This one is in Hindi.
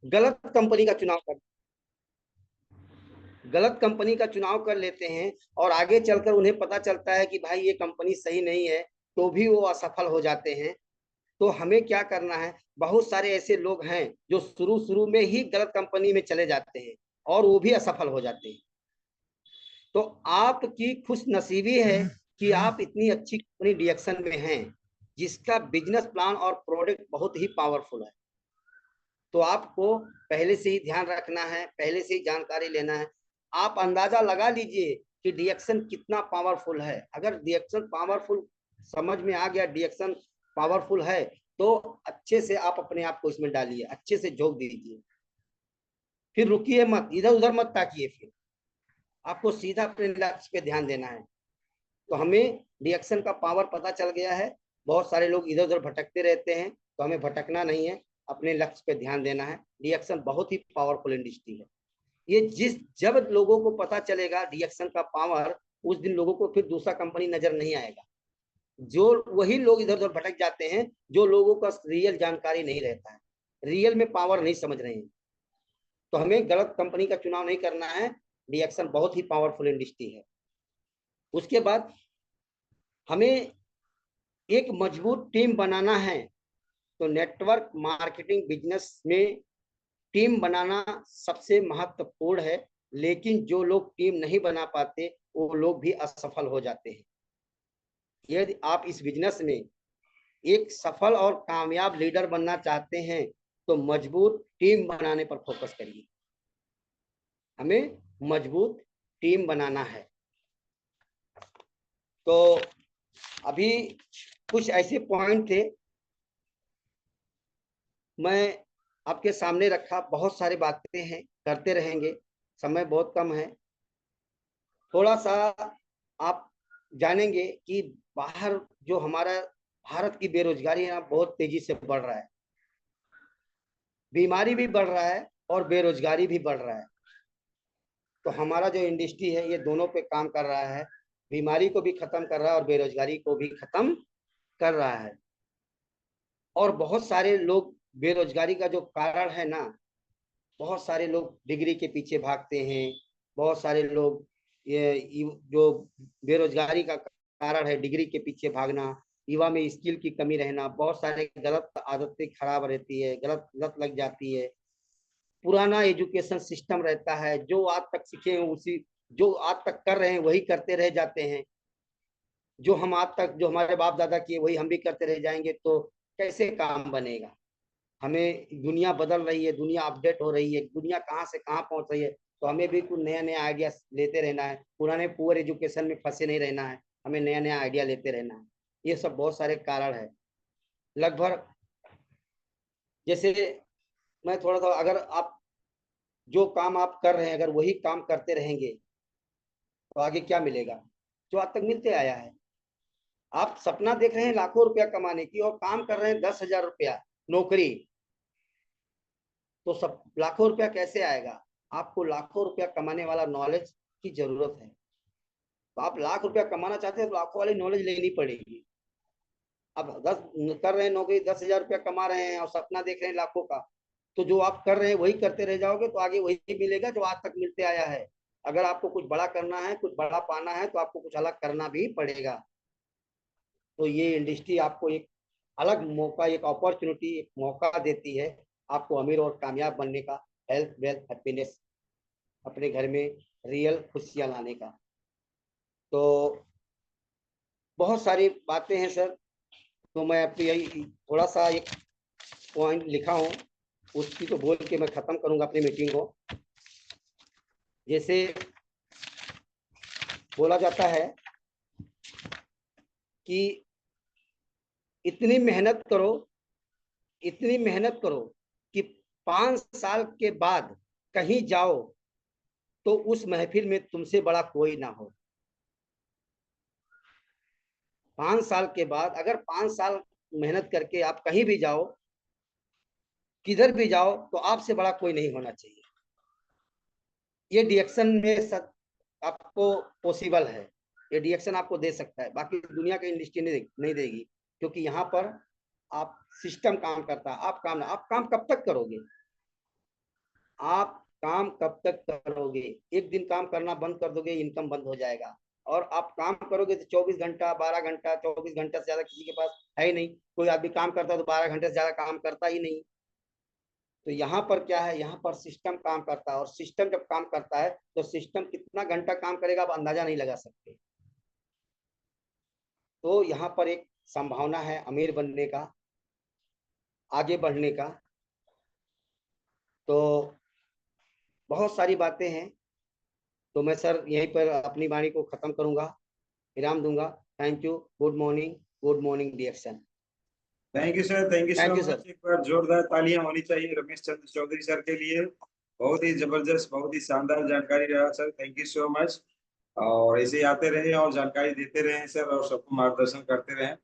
गलत कंपनी का चुनाव कर गलत कंपनी का चुनाव कर लेते हैं, और आगे चलकर उन्हें पता चलता है कि भाई ये कंपनी सही नहीं है, तो भी वो असफल हो जाते हैं। तो हमें क्या करना है, बहुत सारे ऐसे लोग हैं जो शुरू शुरू में ही गलत कंपनी में चले जाते हैं और वो भी असफल हो जाते हैं। तो आपकी खुश नसीबी है कि आप इतनी अच्छी कंपनी डीएक्शन में हैं, जिसका बिजनेस प्लान और प्रोडक्ट बहुत ही पावरफुल है। तो आपको पहले से ही ध्यान रखना है, पहले से ही जानकारी लेना है। आप अंदाजा लगा लीजिए कि डीएक्शन कितना पावरफुल है। अगर डीएक्शन पावरफुल समझ में आ गया, डीएक्शन पावरफुल है, तो अच्छे से आप अपने आप को इसमें डालिए, अच्छे से झोंक दीजिए, फिर रुकिए मत, इधर उधर मत ताकिए, फिर आपको सीधा अपने लक्ष्य पे ध्यान देना है। तो हमें रिएक्शन का पावर पता चल गया है। बहुत सारे लोग इधर उधर भटकते रहते हैं, तो हमें भटकना नहीं है, अपने लक्ष्य पे ध्यान देना है। रिएक्शन बहुत ही पावरफुल इंडस्ट्री है। ये जब लोगों को पता चलेगा रिएक्शन का पावर, उस दिन लोगों को फिर दूसरा कंपनी नजर नहीं आएगा। जो वही लोग इधर उधर भटक जाते हैं जो लोगों का रियल जानकारी नहीं रहता है, रियल में पावर नहीं समझ रहे हैं। तो हमें गलत कंपनी का चुनाव नहीं करना है। रिएक्शन बहुत ही पावरफुल इंडस्ट्री है। उसके बाद हमें एक मजबूत टीम बनाना है। तो नेटवर्क मार्केटिंग बिजनेस में टीम बनाना सबसे महत्वपूर्ण है। लेकिन जो लोग टीम नहीं बना पाते, वो लोग भी असफल हो जाते हैं। यदि आप इस बिजनेस में एक सफल और कामयाब लीडर बनना चाहते हैं, तो मजबूत टीम बनाने पर फोकस करिए। हमें मजबूत टीम बनाना है। तो अभी कुछ ऐसे पॉइंट थे मैं आपके सामने रखा। बहुत सारी बातें हैं, करते रहेंगे, समय बहुत कम है। थोड़ा सा आप जानेंगे कि बाहर जो हमारा भारत की बेरोजगारी है ना, बहुत तेजी से बढ़ रहा है। बीमारी भी बढ़ रहा है और बेरोजगारी भी बढ़ रहा है। तो हमारा जो इंडस्ट्री है, ये दोनों पे काम कर रहा है। बीमारी को भी खत्म कर रहा है और बेरोजगारी को भी खत्म कर रहा है। और बहुत सारे लोग, बेरोजगारी का जो कारण है ना, बहुत सारे लोग डिग्री के पीछे भागते हैं। बहुत सारे लोग, ये जो बेरोजगारी का कारण है डिग्री के पीछे भागना, युवा में स्किल की कमी रहना, बहुत सारे गलत आदतें खराब रहती है, गलत लत लग जाती है। पुराना एजुकेशन सिस्टम रहता है, जो आज तक सीखे हैं उसी, जो आज तक कर रहे हैं वही करते रह जाते हैं। जो हम आज तक, जो हमारे बाप दादा किए वही हम भी करते रह जाएंगे, तो कैसे काम बनेगा। हमें दुनिया बदल रही है, दुनिया अपडेट हो रही है, दुनिया कहाँ से कहाँ पहुंच रही है। तो हमें भी कुछ नया नया आइडिया लेते रहना है, पुराने पुअर एजुकेशन में फंसे नहीं रहना है, हमें नया नया आइडिया लेते रहना है। ये सब बहुत सारे कारण है। लगभग जैसे मैं थोड़ा सा, अगर आप जो काम आप कर रहे हैं अगर वही काम करते रहेंगे, तो आगे क्या मिलेगा, जो आज तक मिलते आया है। आप सपना देख रहे हैं लाखों रुपया कमाने की और काम कर रहे हैं 10,000 रुपया नौकरी, तो सब लाखों रुपया कैसे आएगा। आपको लाखों रुपया कमाने वाला नॉलेज की जरूरत है। तो आप लाख रुपया कमाना चाहते हैं तो लाखों वाली नॉलेज लेनी पड़ेगी। अब 10 कर रहे हैं नौकरी, 10,000 रुपया कमा रहे हैं और सपना देख रहे हैं लाखों का, तो जो आप कर रहे हैं वही करते रह जाओगे, तो आगे वही मिलेगा जो आज तक मिलते आया है। अगर आपको कुछ बड़ा करना है, कुछ बड़ा पाना है, तो आपको कुछ अलग करना भी पड़ेगा। तो ये इंडस्ट्री आपको एक अलग मौका, एक अपॉर्चुनिटी, एक मौका देती है आपको अमीर और कामयाब बनने का, हेल्थ वेल्थ हैप्पीनेस अपने घर में रियल खुशियां लाने का। तो बहुत सारी बातें हैं सर। तो मैं आपको यही थोड़ा सा एक पॉइंट लिखा हूँ, उसकी तो बोल के मैं खत्म करूंगा अपनी मीटिंग को। जैसे बोला जाता है कि इतनी मेहनत करो, इतनी मेहनत करो कि 5 साल के बाद कहीं जाओ तो उस महफिल में तुमसे बड़ा कोई ना हो। 5 साल के बाद अगर 5 साल मेहनत करके आप कहीं भी जाओ, किधर भी जाओ, तो आपसे बड़ा कोई नहीं होना चाहिए। ये डिएक्शन में आपको पॉसिबल है। ये डिएक्शन आपको दे सकता है, बाकी दुनिया की इंडस्ट्री नहीं देगी। क्योंकि यहाँ पर आप सिस्टम काम करता है, आप काम कब तक करोगे। आप काम कब तक करोगे? एक दिन काम करना बंद कर दोगे, इनकम बंद हो जाएगा। और आप काम करोगे तो 24 घंटा, 12 घंटा, 24 घंटा से ज्यादा किसी के पास है ही नहीं। कोई आदमी काम करता है तो 12 घंटे से ज्यादा काम करता ही नहीं। तो यहाँ पर क्या है, यहाँ पर सिस्टम काम करता है, और सिस्टम जब काम करता है तो सिस्टम कितना घंटा काम करेगा आप अंदाजा नहीं लगा सकते। तो यहाँ पर एक संभावना है अमीर बनने का, आगे बढ़ने का। तो बहुत सारी बातें हैं। तो मैं सर यहीं पर अपनी वाणी को खत्म करूंगा, विराम दूंगा। Thank you. Good morning. Good morning dear son. Thank you sir, thank you so thank you much. Sir. एक बार जोरदार तालियां होनी चाहिए रमेश चंद्र चौधरी सर के लिए। बहुत ही जबरदस्त, बहुत ही शानदार जानकारी रहा sir, thank you so much. और ऐसे ही आते रहे और जानकारी देते रहे सर, और सबको मार्गदर्शन करते रहे।